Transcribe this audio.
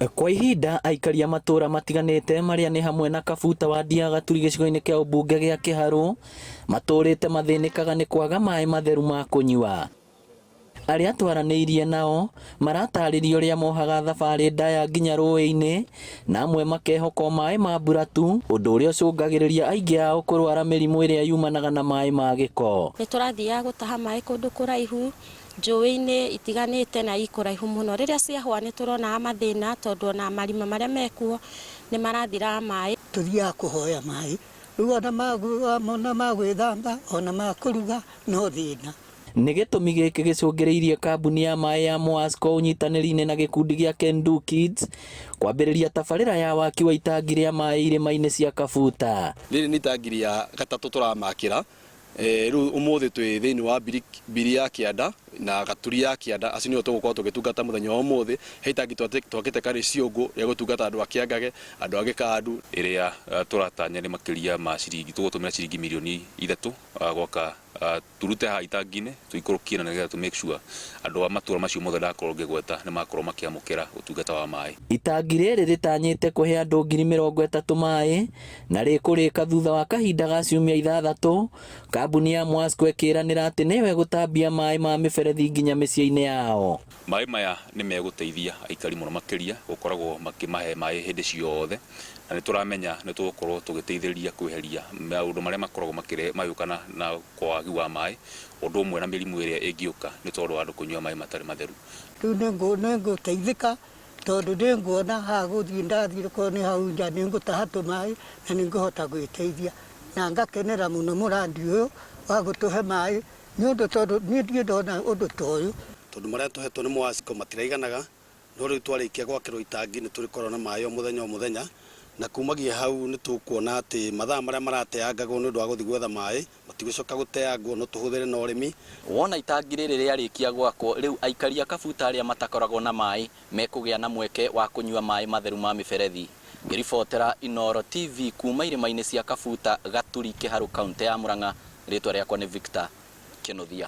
Kwa ihinda aikari a matura matiganite maria ni hamwe na Kabuta wa Ndia Gaturi gicigo-ini kia ubunge gia Kiharu maturite mathinikaga ni kwaga maĩ matheru ma kunyua. Aria twaraniirie nao maratariria uria mohaga thabari ndaya nginya rũĩ-inĩ na amwe makehoka maĩ ma mbura tu, undu uria ucungagiriria aingi ao kurwara mirimu iria yumanaga na maĩ ma giko. Ni turathiaga gutaha maĩ kundu kuraihu njũĩ-inĩ itiganĩte na ikuraihu muno. Riria ciahwa ni turona mathina tondu ona marima maria mekuo ni marathira maĩ. Tuthiaga kuhoya maĩ riu ona magwĩthamba ona makuruga no thina. Nĩ gĩtũmi gĩkĩ gĩcũngĩrĩirie kambuni ya maĩ ya Mwasco ũnyitanĩri-inĩ na gĩkundi gĩa Kendu Kids kwambĩrĩria tabarĩra ya waki wa itangi rĩa maĩ irĩma-inĩ cia Kabuta. Rĩrĩ nĩ itangi rĩa gatatũ tũramakĩra rĩu ũmũthĩ twĩ thĩinĩ wa mbiri ya Kĩanda na Gaturi ya Kĩanda, acio nĩo tũgũkorwo tũgĩtungata mũthenya wa ũmũthĩ. He itangi twakĩte karĩ Ciũngũ rĩa gũtungata andũ a Kĩangage, andũ a Gĩkandu, ĩrĩa tũratanya nĩ makĩria ma ciringi, tũgũtũmĩra ciringi mirioni 3 gwaka turute ha itangi-inĩ tũikũrũkie na nĩgetha to make sure andũ a matũra macio mothe ndakorwo ngĩgweta nĩ makorwo makĩamũkĩra ũtungata wa maĩ. Itangi rĩrĩ rĩtanyĩte kũhe andũ 30,000 maĩ na rĩkũrĩka thutha wa kahinda ga ciumia 6, kambuni ya Mwasco ĩkĩranĩra atĩ nĩyo ĩgũtambia maĩ ma mĩberethi nginya mĩciĩ-inĩ yao. Maĩ maya nĩ megũteithia aikari mũno makĩria, gũkoragwo makĩmahe maĩ hĩndĩ ciothe, na nĩ tũramenya nĩ tũgũkorwo tũgĩteithĩrĩria kweheria maũndũ marĩa makoragwo magĩũkana na wagi wa maĩ, ũndũ ũmwe na mĩrimũ ĩrĩa ĩngĩũka nĩ tondũ wa andũ kũnyua maĩ matarĩ matheru. Rĩu nĩ ngũteithĩka tondũ nĩ nguona ha gũthiĩ ndathiĩ korwo nĩ hau nja nĩ ngũtaha tũmaĩ na nĩ ngũhota gwĩteithia, na ngakenera mũno mũrandi ũyũ wa gũtũhe maĩ nĩ ũndũ tondũ niĩ ndirĩ ndona ũndũ ta ũyũ. Tondũ marĩa tũhetwo nĩ Mwasco matiraiganaga, no rĩu twarĩkia gwakĩrwo itangi nĩ tũrĩkorwo na maĩ o mũthenya, na kumagia hau nĩ tũkuona atĩ mathaa marĩa marateangagwo nĩ ũndũ wa gũthiĩ gwetha maĩ matigũcoka gũteangwo, no tũhũthĩre na ũrĩmi. Wona itangi rĩrĩ rĩarĩkia gwakwo, rĩu aikari a Kabuta arĩa matakoragwo na maĩ mekũgĩa na mweke wa kũnyua maĩ matheru ma mĩberethi. Ngĩribotera Inooro TV kuma irĩma-inĩ cia Kabuta, Gaturi, Kiharu, kaunti ya Murang'a, rĩtwa rĩakwa nĩ Victor Kĩnuthia.